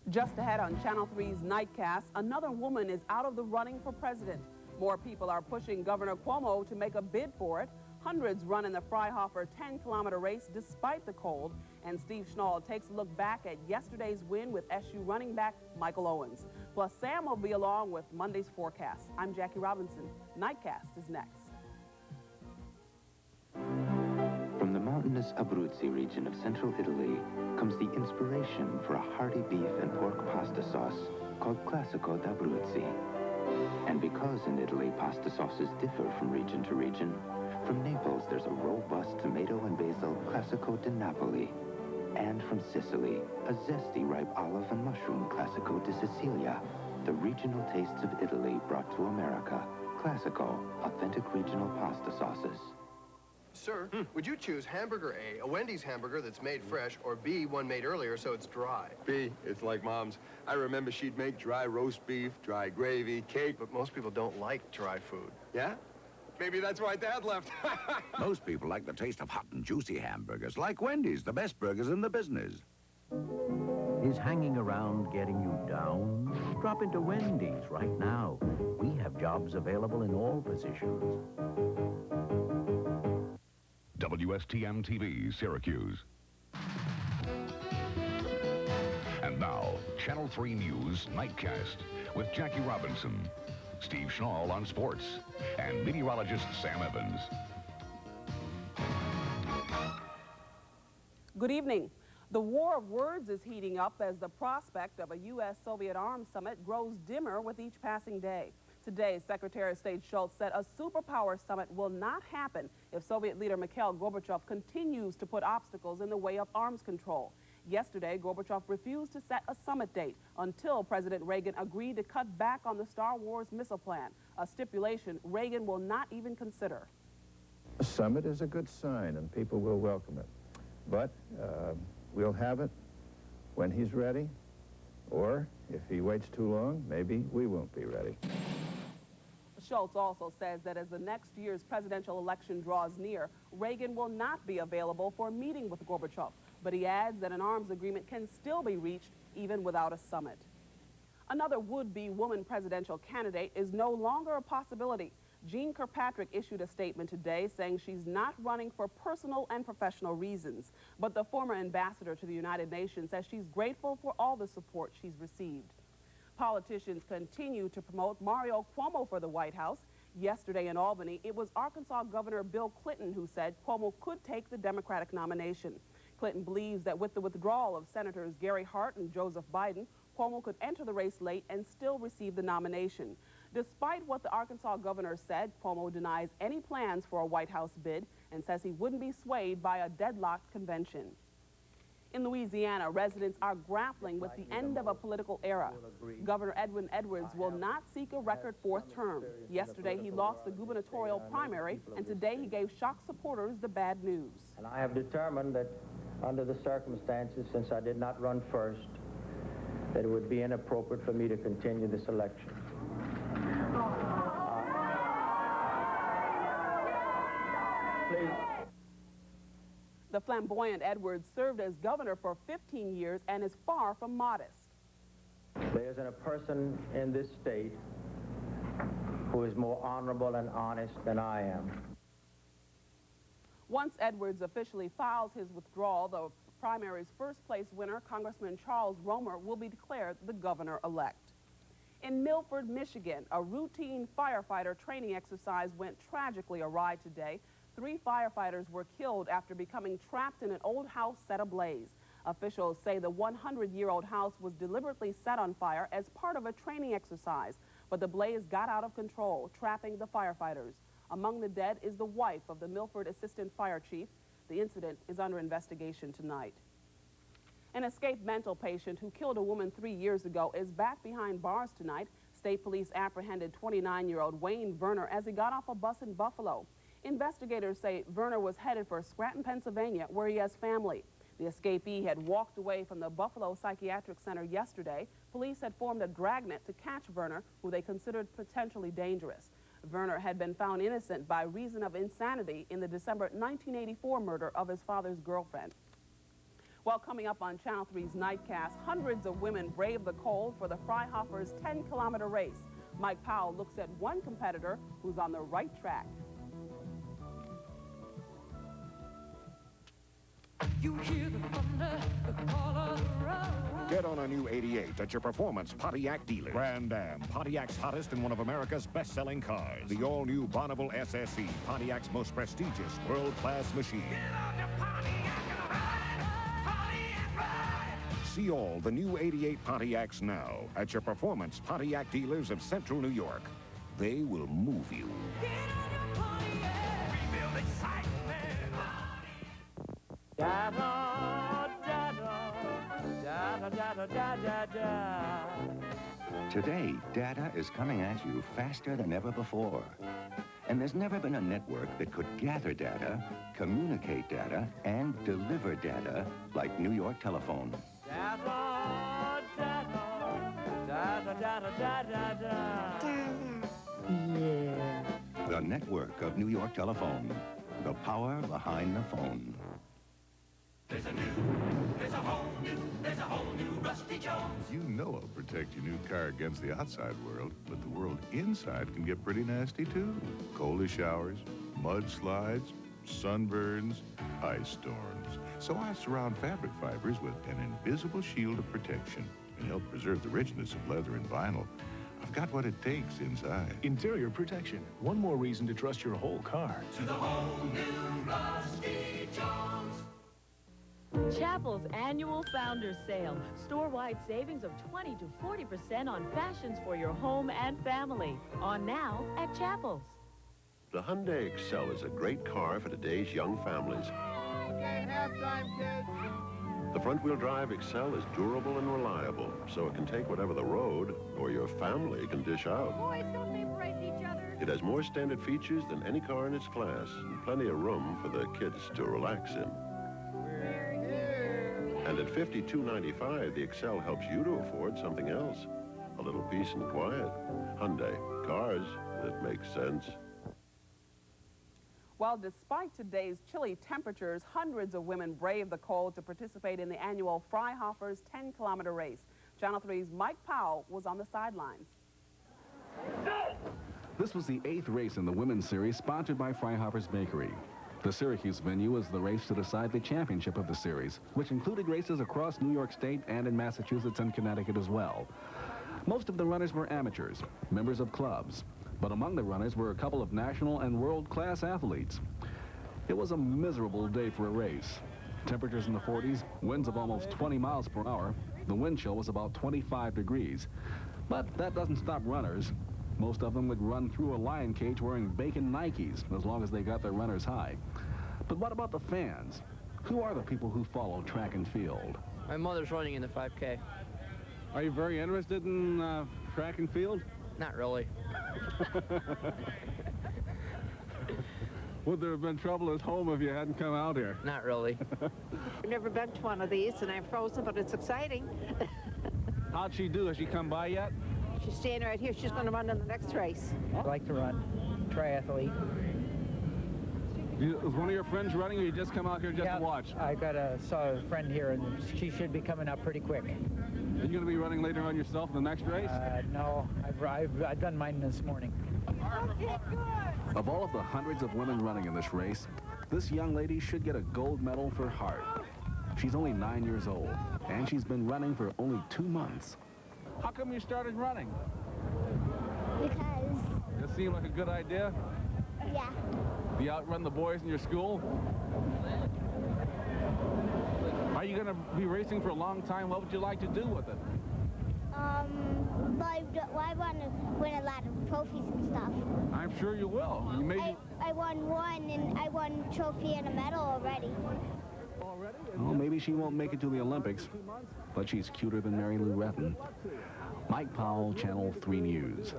Just ahead on Channel 3's Nightcast, another woman is out of the running for president. More people are pushing Governor Cuomo to make a bid for it. Hundreds run in the Fryhoppers 10-kilometer race despite the cold. And Steve Schnall takes a look back at yesterday's win with SU running back Michael Owens. Plus, Sam will be along with Monday's forecast. I'm Jackie Robinson. Nightcast is next. From the mountainous Abruzzi region of central Italy comes the inspiration for a hearty beef and pork pasta sauce called Classico d'Abruzzi. And because in Italy pasta sauces differ from region to region, from Naples there's a robust tomato and basil Classico di Napoli. And from Sicily, a zesty ripe olive and mushroom Classico di Sicilia. The regional tastes of Italy brought to America. Classico, authentic regional pasta sauces. Sir, would you choose hamburger A Wendy's hamburger that's made fresh, or B, one made earlier so it's dry? B, it's like Mom's. I remember she'd make dry roast beef, dry gravy, cake. But most people don't like dry food. Yeah? Maybe that's why Dad left. Most people like the taste of hot and juicy hamburgers, like Wendy's, the best burgers in the business. Is hanging around getting you down? Drop into Wendy's right now. We have jobs available in all positions. WSTM TV, Syracuse. And now, Channel 3 News Nightcast with Jackie Robinson, Steve Schnall on sports, and meteorologist Sam Evans. Good evening. The war of words is heating up as the prospect of a U.S.-Soviet arms summit grows dimmer with each passing day. Today, Secretary of State Schultz said a superpower summit will not happen if Soviet leader Mikhail Gorbachev continues to put obstacles in the way of arms control. Yesterday, Gorbachev refused to set a summit date until President Reagan agreed to cut back on the Star Wars missile plan, a stipulation Reagan will not even consider. A summit is a good sign, and people will welcome it. But we'll have it when he's ready, or if he waits too long, maybe we won't be ready. Schultz also says that as the next year's presidential election draws near, Reagan will not be available for a meeting with Gorbachev. But he adds that an arms agreement can still be reached even without a summit. Another would-be woman presidential candidate is no longer a possibility. Jean Kirkpatrick issued a statement today saying she's not running for personal and professional reasons. But the former ambassador to the United Nations says she's grateful for all the support she's received. Politicians continue to promote Mario Cuomo for the White House. Yesterday in Albany, it was Arkansas Governor Bill Clinton who said Cuomo could take the Democratic nomination. Clinton believes that with the withdrawal of Senators Gary Hart and Joseph Biden, Cuomo could enter the race late and still receive the nomination. Despite what the Arkansas governor said, Cuomo denies any plans for a White House bid and says he wouldn't be swayed by a deadlocked convention. In Louisiana, residents are grappling with the end of a political era. Governor Edwin Edwards will not seek a record fourth term. Yesterday, he lost the gubernatorial primary, and today he gave shocked supporters the bad news. And I have determined that under the circumstances, since I did not run first, that it would be inappropriate for me to continue this election. Please. The flamboyant Edwards served as governor for 15 years and is far from modest. There isn't a person in this state who is more honorable and honest than I am. Once Edwards officially files his withdrawal, the primary's first-place winner, Congressman Charles Romer, will be declared the governor-elect. In Milford, Michigan, a routine firefighter training exercise went tragically awry today. 3 firefighters were killed after becoming trapped in an old house set ablaze. Officials say the 100-year-old house was deliberately set on fire as part of a training exercise, but the blaze got out of control, trapping the firefighters. Among the dead is the wife of the Milford Assistant Fire Chief. The incident is under investigation tonight. An escaped mental patient who killed a woman 3 years ago is back behind bars tonight. State police apprehended 29-year-old Wayne Verner as he got off a bus in Buffalo. Investigators say Verner was headed for Scranton, Pennsylvania, where he has family. The escapee had walked away from the Buffalo Psychiatric Center yesterday. Police had formed a dragnet to catch Verner, who they considered potentially dangerous. Verner had been found innocent by reason of insanity in the December 1984 murder of his father's girlfriend. Well, coming up on Channel 3's Nightcast, hundreds of women brave the cold for the Fryhoppers 10-kilometer race. Mike Powell looks at one competitor who's on the right track. You hear the thunder, the call of the road. Get on a new 88 at your Performance Pontiac dealer. Grand Am, Pontiac's hottest and one of America's best-selling cars. The all-new Bonneville SSE, Pontiac's most prestigious world-class machine. Get on your Pontiac and ride, Pontiac ride. See all the new 88 Pontiacs now at your Performance Pontiac dealers of Central New York. They will move you. Get on your Pontiac, we build excitement. Da da da da da da da da da. Today, data is coming at you faster than ever before. And there's never been a network that could gather data, communicate data, and deliver data like New York Telephone. Da da da da da da da da da. Yeah. The network of New York Telephone. The power behind the phone. There's a whole new Rusty Jones. You know it'll protect your new car against the outside world, but the world inside can get pretty nasty too. Cold showers, mudslides, sunburns, ice storms. So I surround fabric fibers with an invisible shield of protection and help preserve the richness of leather and vinyl. I've got what it takes inside. Interior protection. One more reason to trust your whole car. To the whole new Rusty Jones. Chapel's annual Founders Sale. Store-wide savings of 20 to 40% on fashions for your home and family. On now at Chapel's. The Hyundai Excel is a great car for today's young families. Okay, halftime, kids. The front-wheel drive Excel is durable and reliable, so it can take whatever the road or your family can dish out. Boys, don't vaporate each other. It has more standard features than any car in its class, and plenty of room for the kids to relax in. And at $52.95, the Excel helps you to afford something else. A little peace and quiet. Hyundai. Cars that make sense. Well, despite today's chilly temperatures, hundreds of women brave the cold to participate in the annual Fryhoppers 10-kilometer race. Channel 3's Mike Powell was on the sidelines. This was the 8th race in the women's series sponsored by Fryhoppers Bakery. The Syracuse venue was the race to decide the championship of the series, which included races across New York State and in Massachusetts and Connecticut as well. Most of the runners were amateurs, members of clubs, but among the runners were a couple of national and world-class athletes. It was a miserable day for a race. Temperatures in the 40s, winds of almost 20 miles per hour. The wind chill was about 25 degrees. But that doesn't stop runners. Most of them would run through a lion cage wearing bacon Nikes, as long as they got their runners high. But what about the fans? Who are the people who follow track and field? My mother's running in the 5K. Are you very interested in track and field? Not really. Would there have been trouble at home if you hadn't come out here? Not really. I've never been to one of these, and I'm frozen, but it's exciting. How'd she do? Has she come by yet? She's standing right here. She's going to run in the next race. I like to run. Triathlete. Is one of your friends running, or you just come out here just to watch? I saw a friend here, and she should be coming up pretty quick. Are you going to be running later on yourself in the next race? No, I've done mine this morning. Of all of the hundreds of women running in this race, this young lady should get a gold medal for heart. She's only 9 years old, and she's been running for only 2 months. How come you started running? Because... It seemed like a good idea? Yeah. Do you outrun the boys in your school? Are you going to be racing for a long time? What would you like to do with it? I want to win a lot of trophies and stuff. I'm sure you will. I won one, and I won a trophy and a medal already. Well, maybe she won't make it to the Olympics, but she's cuter than Mary Lou Retton. Mike Powell, Channel 3 News.